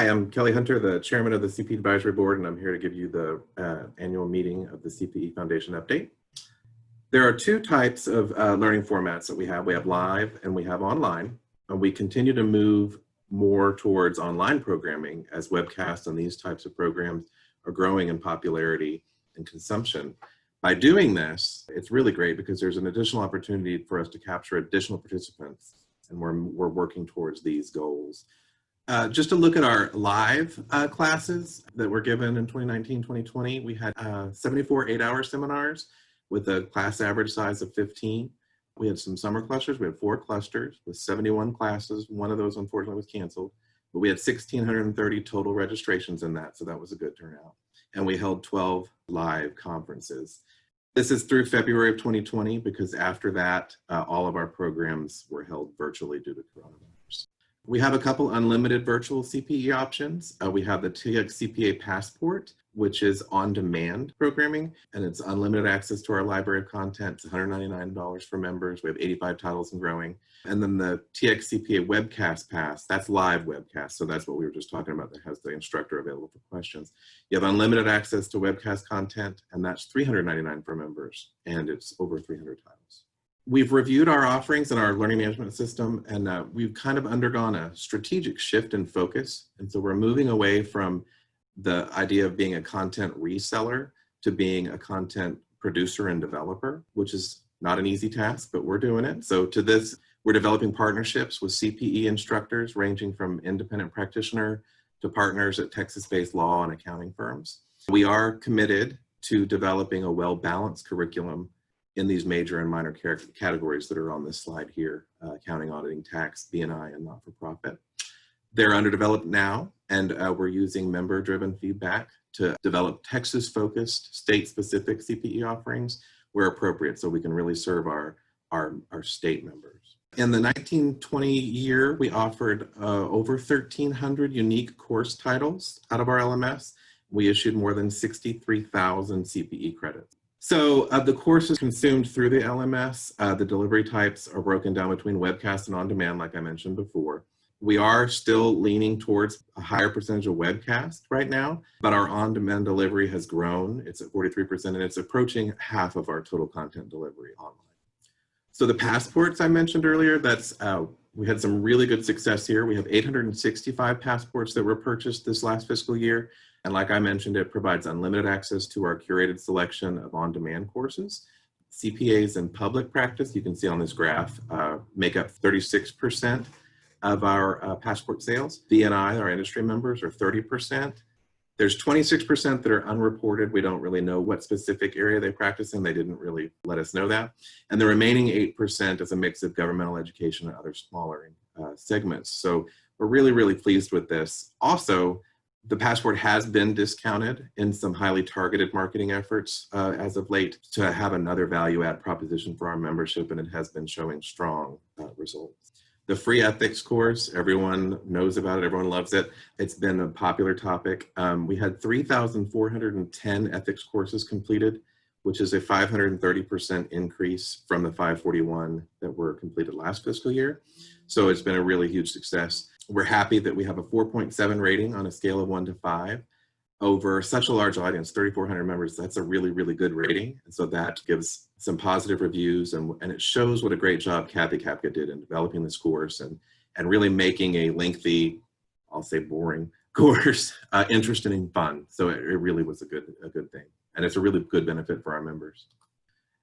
Hi, I'm Kelly Hunter, the chairman of the CPE Advisory Board, and I'm here to give you the annual meeting of the CPE Foundation update. There are two types of learning formats that we have. We have live and we have online, and we continue to move more towards online programming as webcasts and these types of programs are growing in popularity and consumption. By doing this, it's really great because there's an additional opportunity for us to capture additional participants, and we're working towards these goals. Just to look at our live classes that were given in 2019-2020, we had 74 8-hour seminars with a class average size of 15. We had some summer clusters. We had 4 clusters with 71 classes. One of those, unfortunately, was canceled. But we had 1,630 total registrations in that, so that was a good turnout. And we held 12 live conferences. This is through February of 2020, because after that, all of our programs were held virtually due to coronavirus. We have a couple unlimited virtual CPE options. We have the TXCPA Passport, which is on-demand programming, and it's unlimited access to our library of content. It's $199 for members. We have 85 titles and growing. And then the TXCPA Webcast Pass, that's live webcast. So that's what we were just talking about, that has the instructor available for questions. You have unlimited access to webcast content, and that's $399 for members, and it's over 300 titles. We've reviewed our offerings in our learning management system, and we've kind of undergone a strategic shift in focus. And so we're moving away from the idea of being a content reseller to being a content producer and developer, which is not an easy task, but we're doing it. So to this, we're developing partnerships with CPE instructors ranging from independent practitioner to partners at Texas-based law and accounting firms. We are committed to developing a well-balanced curriculum in these major and minor categories that are on this slide here: accounting, auditing, tax, B&I, and not-for-profit. They're underdeveloped now, and we're using member-driven feedback to develop Texas-focused, state-specific CPE offerings where appropriate, so we can really serve our state members. In the 1920 year, we offered over 1,300 unique course titles out of our LMS. We issued more than 63,000 CPE credits. So of the courses consumed through the LMS, the delivery types are broken down between webcast and on-demand, like I mentioned before. We are still leaning towards a higher percentage of webcast right now, but our on-demand delivery has grown. It's at 43%, and it's approaching half of our total content delivery online. So the passports I mentioned earlier, we had some really good success here. We have 865 passports that were purchased this last fiscal year. And like I mentioned, it provides unlimited access to our curated selection of on-demand courses. CPAs in public practice, you can see on this graph, make up 36% of our passport sales. B&I, our industry members, are 30%. There's 26% that are unreported. We don't really know what specific area they practice in. They didn't really let us know that. And the remaining 8% is a mix of governmental education and other smaller segments. So we're really, really pleased with this. Also, the passport has been discounted in some highly targeted marketing efforts as of late to have another value add proposition for our membership, and it has been showing strong results. The free ethics course, everyone knows about it, everyone loves it. It's been a popular topic. We had 3,410 ethics courses completed, which is a 530% increase from the 541 that were completed last fiscal year. So it's been a really huge success. We're happy that we have a 4.7 rating on a scale of 1 to 5. Over such a large audience, 3,400 members, that's a really, really good rating. And so that gives some positive reviews, and it shows what a great job Kathy Kapka did in developing this course and really making a lengthy, I'll say boring, course interesting and fun. So it really was a good thing. And it's a really good benefit for our members.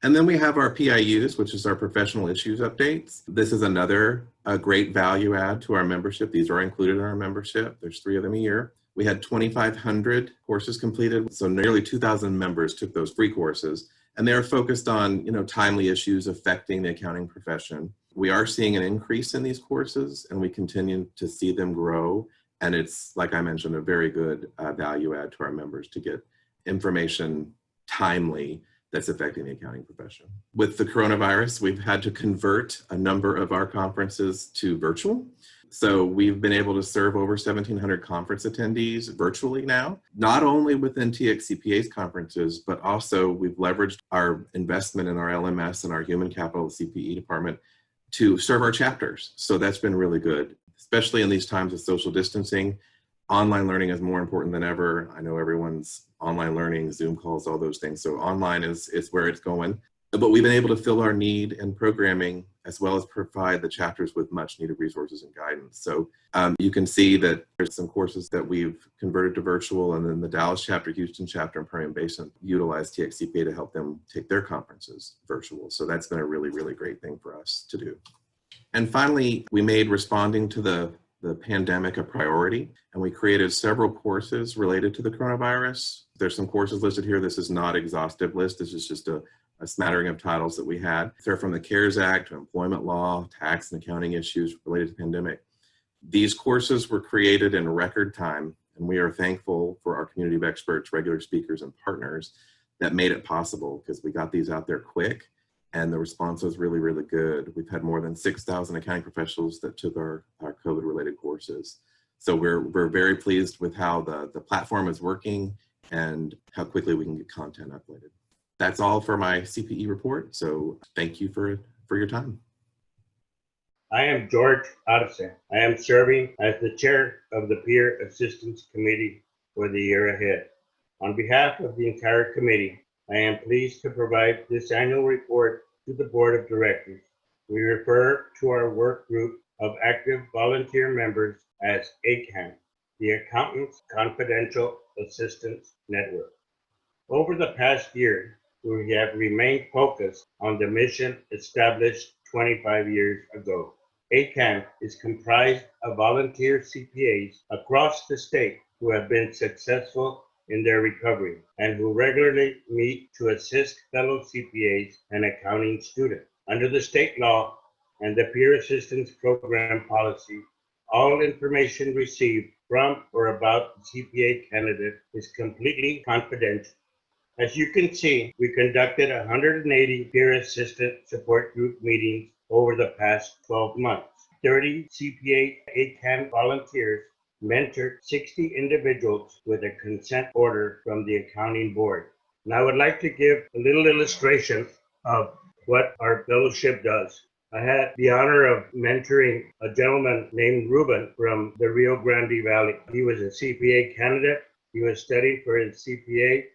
And then we have our PIUs, which is our professional issues updates. This is another great value add to our membership. These are included in our membership. There's 3 of them a year. We had 2,500 courses completed, so nearly 2,000 members took those free courses, and they're focused on timely issues affecting the accounting profession. We are seeing an increase in these courses, and we continue to see them grow, and it's, like I mentioned, a very good value add to our members to get information timely that's affecting the accounting profession. With the coronavirus, we've had to convert a number of our conferences to virtual. So we've been able to serve over 1,700 conference attendees virtually now, not only within TXCPA's conferences, but also we've leveraged our investment in our LMS and our human capital CPE department to serve our chapters. So that's been really good, especially in these times of social distancing. Online learning is more important than ever. I know everyone's online learning, Zoom calls, all those things. So online is where it's going. But we've been able to fill our need in programming as well as provide the chapters with much needed resources and guidance. So you can see that there's some courses that we've converted to virtual, and then the Dallas chapter, Houston chapter, and Permian Basin utilize TXCPA to help them take their conferences virtual. So that's been a really, really great thing for us to do. And finally, we made responding to the pandemic a priority, and we created several courses related to the coronavirus. There's some courses listed here. This is not an exhaustive list. This is just a smattering of titles that we had. They're from the CARES Act to employment law, tax and accounting issues related to the pandemic. These courses were created in record time, and we are thankful for our community of experts, regular speakers, and partners that made it possible, because we got these out there quick and the response was really, really good. We've had more than 6,000 accounting professionals that took our COVID-related courses. So we're very pleased with how the platform is working and how quickly we can get content uploaded. That's all for my CPE report. So thank you for your time. I am George Addison. I am serving as the chair of the Peer Assistance Committee for the year ahead. On behalf of the entire committee, I am pleased to provide this annual report to the Board of Directors. We refer to our work group of active volunteer members as ACAN, the Accountants Confidential Assistance Network. Over the past year, we have remained focused on the mission established 25 years ago. ACAN is comprised of volunteer CPAs across the state who have been successful in their recovery and who regularly meet to assist fellow CPAs and accounting students. Under the state law and the Peer Assistance Program policy, all information received from or about the CPA candidate is completely confidential. As you can see, we conducted 180 peer assistant support group meetings over the past 12 months. 30 CPA ACAN volunteers mentored 60 individuals with a consent order from the accounting board. Now I would like to give a little illustration of what our fellowship does. I had the honor of mentoring a gentleman named Ruben from the Rio Grande Valley. He was a CPA candidate. He was studying for his CPA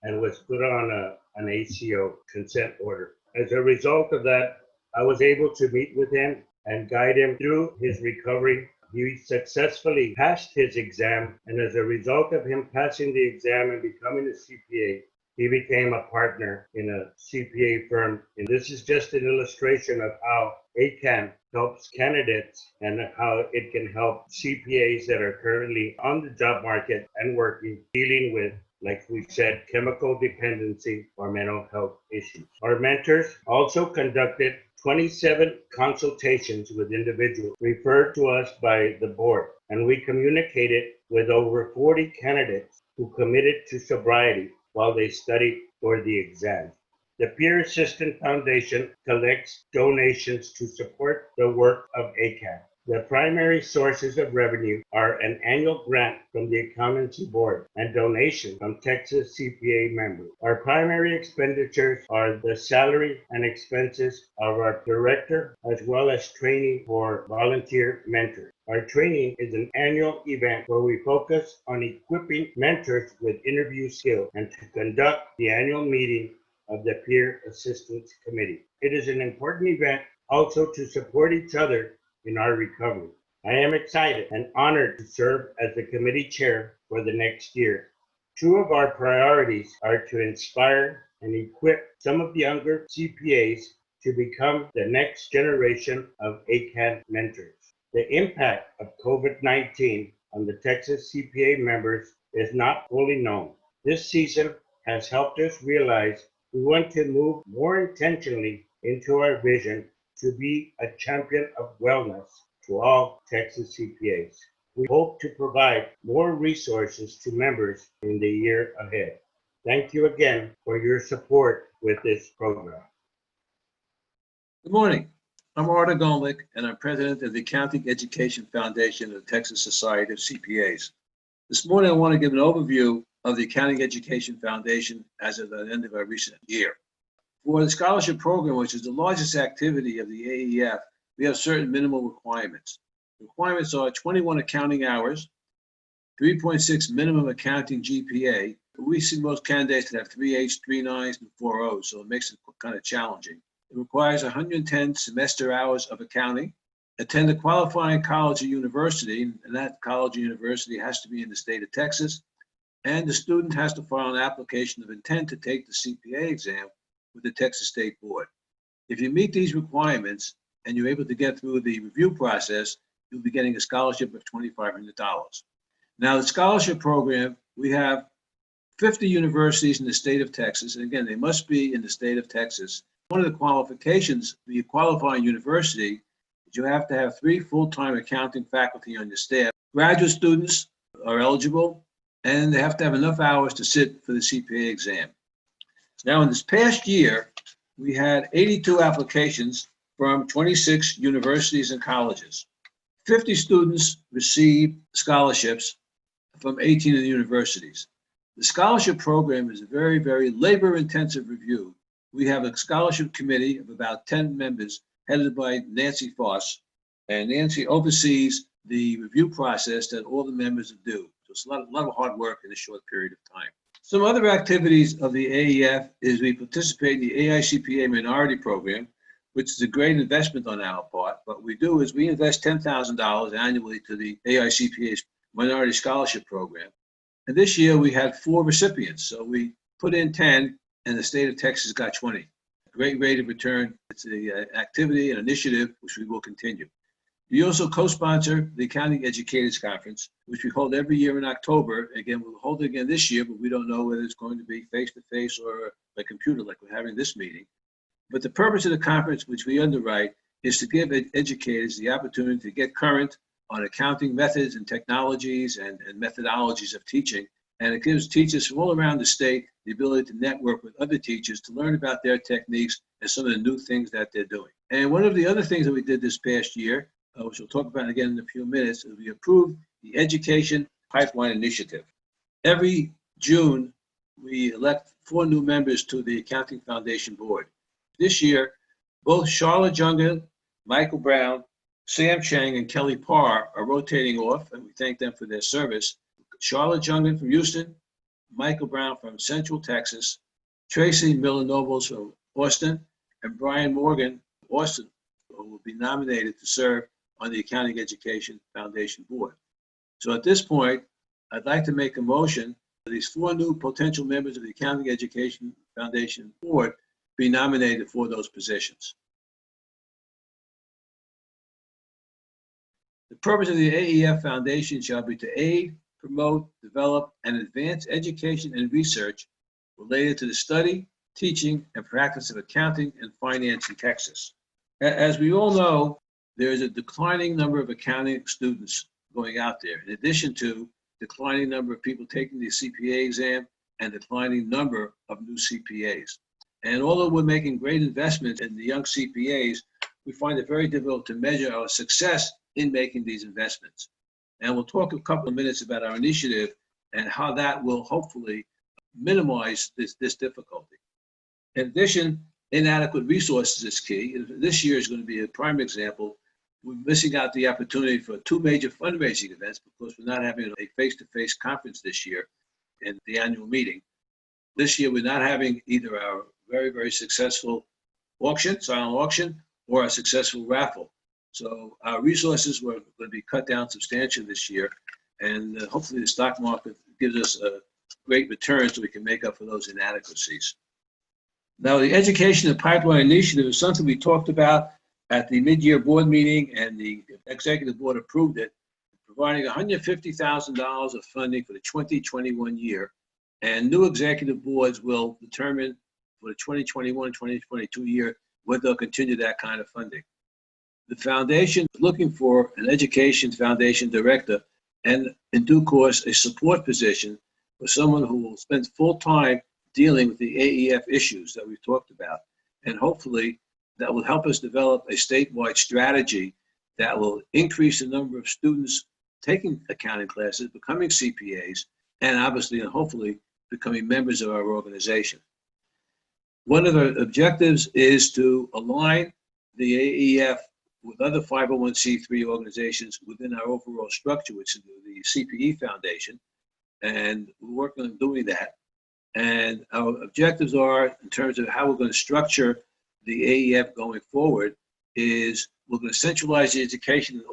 and was put on an ACO consent order. As a result of that, I was able to meet with him and guide him through his recovery. He successfully passed his exam, and as a result of him passing the exam and becoming a CPA, he became a partner in a CPA firm. And this is just an illustration of how ACAN helps candidates and how it can help CPAs that are currently on the job market and working, dealing with, like we said, chemical dependency or mental health issues. Our mentors also conducted 27 consultations with individuals referred to us by the board, and we communicated with over 40 candidates who committed to sobriety while they studied for the exam. The Peer Assistance Foundation collects donations to support the work of ACAN. The primary sources of revenue are an annual grant from the Accountancy Board and donations from Texas CPA members. Our primary expenditures are the salary and expenses of our director, as well as training for volunteer mentors. Our training is an annual event where we focus on equipping mentors with interview skills and to conduct the annual meeting of the Peer Assistance Committee. It is an important event also to support each other in our recovery. I am excited and honored to serve as the committee chair for the next year. Two of our priorities are to inspire and equip some of the younger CPAs to become the next generation of ACAN mentors. The impact of COVID-19 on the Texas CPA members is not fully known. This season has helped us realize we want to move more intentionally into our vision to be a champion of wellness to all Texas CPAs. We hope to provide more resources to members in the year ahead. Thank you again for your support with this program. Good morning. I'm Arda Gomlick, and I'm president of the Accounting Education Foundation of the Texas Society of CPAs. This morning, I want to give an overview of the Accounting Education Foundation as of the end of our recent year. For the scholarship program, which is the largest activity of the AEF, we have certain minimal requirements. The requirements are 21 accounting hours, 3.6 minimum accounting GPA. We see most candidates that have 3.8s, 3.9s, and 4.0s, so it makes it kind of challenging. It requires 110 semester hours of accounting. Attend a qualifying college or university, and that college or university has to be in the state of Texas. And the student has to file an application of intent to take the CPA exam with the Texas State Board. If you meet these requirements and you're able to get through the review process, you'll be getting a scholarship of $2,500. Now, the scholarship program, we have 50 universities in the state of Texas. And again, they must be in the state of Texas. One of the qualifications to be a qualifying university is you have to have 3 full-time accounting faculty on your staff. Graduate students are eligible, and they have to have enough hours to sit for the CPA exam. Now, in this past year, we had 82 applications from 26 universities and colleges. 50 students received scholarships from 18 of the universities. The scholarship program is a very, very labor-intensive review. We have a scholarship committee of about 10 members headed by Nancy Foss, and Nancy oversees the review process that all the members do. So it's a lot of hard work in a short period of time. Some other activities of the AEF is we participate in the AICPA Minority Program, which is a great investment on our part. What we do is we invest $10,000 annually to the AICPA's Minority Scholarship Program. And this year we had 4 recipients. So we put in 10 and the state of Texas got 20. Great rate of return. It's an activity, an initiative, which we will continue. We also co-sponsor the Accounting Educators Conference, which we hold every year in October. Again, we'll hold it again this year, but we don't know whether it's going to be face-to-face or by computer like we're having this meeting. But the purpose of the conference, which we underwrite, is to give educators the opportunity to get current on accounting methods and technologies and methodologies of teaching. And it gives teachers from all around the state the ability to network with other teachers to learn about their techniques and some of the new things that they're doing. And one of the other things that we did this past year, which we'll talk about again in a few minutes, is we approved the Education Pipeline Initiative. Every June, we elect 4 new members to the Accounting Foundation Board. This year, both Charlotte Jungen, Michael Brown, Sam Chang, and Kelly Parr are rotating off, and we thank them for their service. Charlotte Jungen from Houston, Michael Brown from Central Texas, Tracy Miller-Nobles from Austin, and Brian Morgan from Austin, who will be nominated to serve on the Accounting Education Foundation Board. So at this point, I'd like to make a motion that these 4 new potential members of the Accounting Education Foundation Board be nominated for those positions. The purpose of the AEF Foundation shall be to aid, promote, develop, and advance education and research related to the study, teaching, and practice of accounting and finance in Texas. As we all know, there is a declining number of accounting students going out there, in addition to declining number of people taking the CPA exam and declining number of new CPAs. And although we're making great investments in the young CPAs, we find it very difficult to measure our success in making these investments. And we'll talk a couple of minutes about our initiative and how that will hopefully minimize this difficulty. In addition, inadequate resources is key. This year is going to be a prime example. We're missing out the opportunity for 2 major fundraising events because we're not having a face-to-face conference this year in the annual meeting. This year, we're not having either our very, very successful auction, silent auction, or a successful raffle. So our resources were going to be cut down substantially this year, and hopefully the stock market gives us a great return so we can make up for those inadequacies. Now, the Education and Pipeline Initiative is something we talked about at the mid-year board meeting, and the executive board approved it, providing $150,000 of funding for the 2021 year. And new executive boards will determine for the 2021-2022 year whether they'll continue that kind of funding. The foundation is looking for an education foundation director and, in due course, a support position for someone who will spend full time dealing with the AEF issues that we've talked about. And hopefully that will help us develop a statewide strategy that will increase the number of students taking accounting classes, becoming CPAs, and obviously and hopefully becoming members of our organization. One of the objectives is to align the AEF with other 501c3 organizations within our overall structure, which is the CPE Foundation, and we're working on doing that. And our objectives are, in terms of how we're going to structure the AEF going forward, is we're going to centralize the education and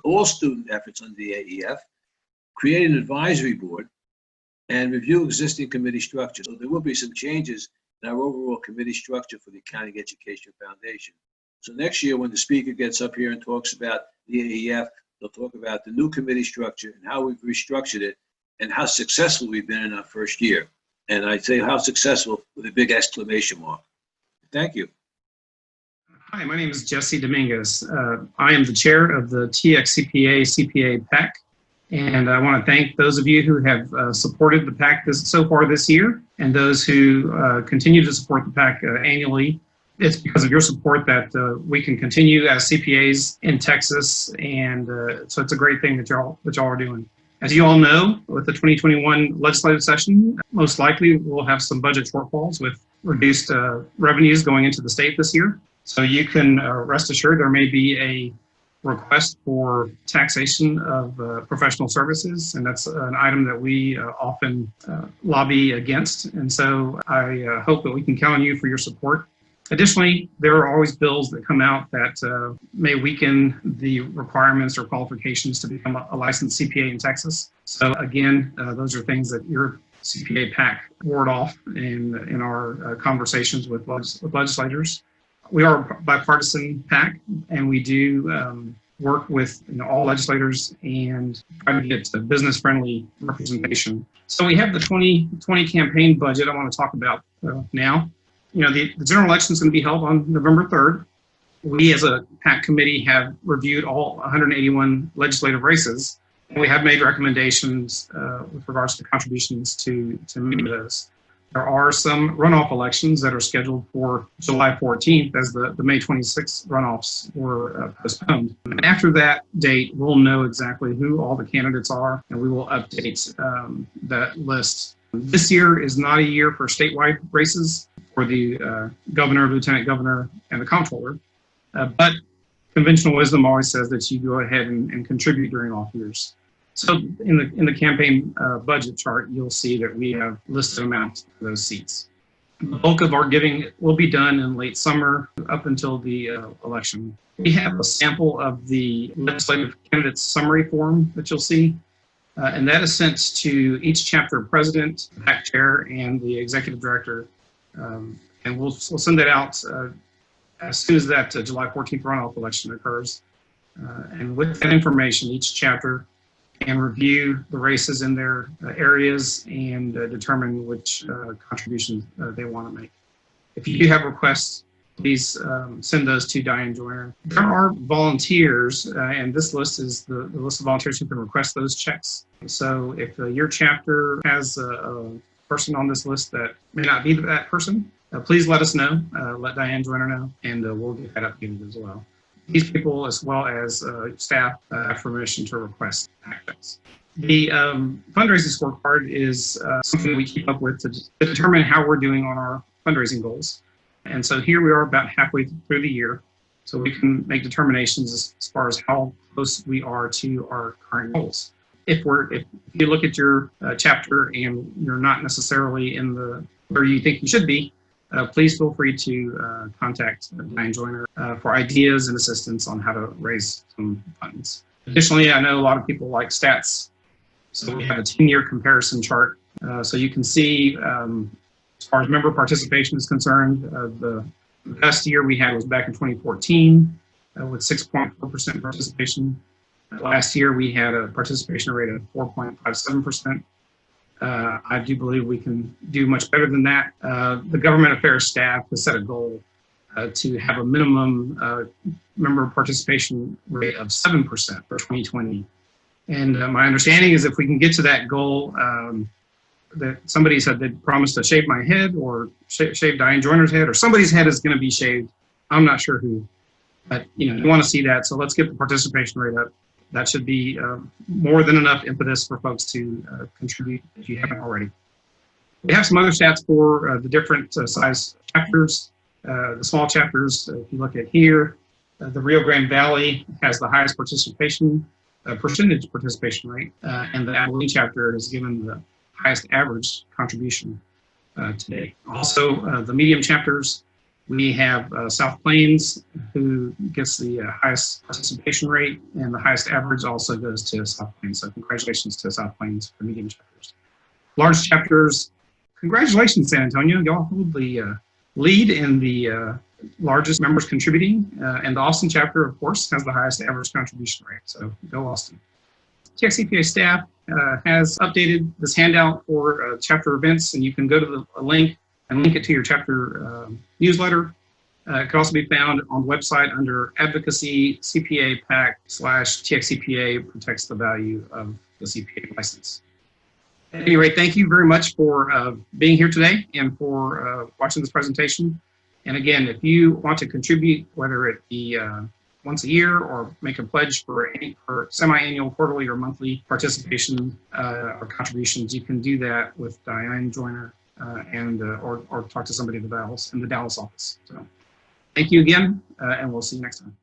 all student efforts under the AEF, create an advisory board, and review existing committee structure. So there will be some changes in our overall committee structure for the Accounting Education Foundation. So next year, when the speaker gets up here and talks about the AEF, they'll talk about the new committee structure and how we've restructured it and how successful we've been in our first year. And I say how successful with a big exclamation mark. Thank you. Hi, my name is Jesse Dominguez. I am the chair of the TXCPA CPA-PAC, and I want to thank those of you who have supported the PAC so far this year, and those who continue to support the PAC annually. It's because of your support that we can continue as CPAs in Texas, and so it's a great thing that y'all are doing. As you all know, with the 2021 legislative session, most likely we'll have some budget shortfalls with reduced revenues going into the state this year. So you can rest assured there may be a request for taxation of professional services, and that's an item that we often lobby against. And so I hope that we can count on you for your support. Additionally, there are always bills that come out that may weaken the requirements or qualifications to become a licensed CPA in Texas. So again, those are things that your CPA-PAC ward off in our conversations with legislators. We are a bipartisan PAC, and we do work with all legislators and try to get a business-friendly representation. So we have the 2020 campaign budget I want to talk about now. The general election is going to be held on November 3rd. We as a PAC committee have reviewed all 181 legislative races, and we have made recommendations with regards to contributions to many of those. There are some runoff elections that are scheduled for July 14th, as the May 26th runoffs were postponed. And after that date, we'll know exactly who all the candidates are, and we will update that list. This year is not a year for statewide races for the governor, lieutenant governor, and the comptroller, but conventional wisdom always says that you go ahead and contribute during off years. So in the campaign budget chart, you'll see that we have listed amounts for those seats. The bulk of our giving will be done in late summer up until the election. We have a sample of the legislative candidates summary form that you'll see, and that is sent to each chapter president, the PAC chair, and the executive director. And we'll send that out as soon as that July 14th runoff election occurs. And with that information, each chapter can review the races in their areas and determine which contributions they want to make. If you do have requests, please send those to Diane Joyner. There are volunteers, and this list is the list of volunteers who can request those checks. So if your chapter has a person on this list that may not be that person, please let us know, let Diane Joyner know, and we'll get that updated as well. These people, as well as staff, have permission to request checks. The fundraising scorecard is something we keep up with to determine how we're doing on our fundraising goals. And so here we are about halfway through the year, so we can make determinations as far as how close we are to our current goals. If you look at your chapter and you're not necessarily in where you think you should be, please feel free to contact Diane Joyner for ideas and assistance on how to raise some funds. Additionally, I know a lot of people like stats, so we have a 10-year comparison chart. So you can see, as far as member participation is concerned, the best year we had was back in 2014 with 6.4% participation. Last year we had a participation rate of 4.57%. I do believe we can do much better than that. The government affairs staff has set a goal to have a minimum member participation rate of 7% for 2020. And my understanding is if we can get to that goal, that somebody said they'd promised to shave my head or shave Diane Joyner's head, or somebody's head is going to be shaved. I'm not sure who, but you want to see that. So let's get the participation rate up. That should be more than enough impetus for folks to contribute if you haven't already. We have some other stats for the different size chapters. The small chapters, if you look at here, The Rio Grande Valley has the highest percentage participation rate, and the Abilene chapter has given the highest average contribution today. Also, the medium chapters, we have South Plains, who gets the highest participation rate, and the highest average also goes to South Plains. So congratulations to South Plains for medium chapters. Large chapters, congratulations, San Antonio. Y'all hold the lead in the largest members contributing, and the Austin chapter, of course, has the highest average contribution rate. So go Austin. TXCPA staff has updated this handout for chapter events, and you can go to the link and link it to your chapter newsletter. It can also be found on the website under Advocacy CPA-PAC / TXCPA protects the value of the CPA license. At any rate, thank you very much for being here today and for watching this presentation. And again, if you want to contribute, whether it be once a year or make a pledge for semi-annual, quarterly, or monthly participation or contributions, you can do that with Diane Joyner or talk to somebody in the Dallas office. So thank you again, and we'll see you next time.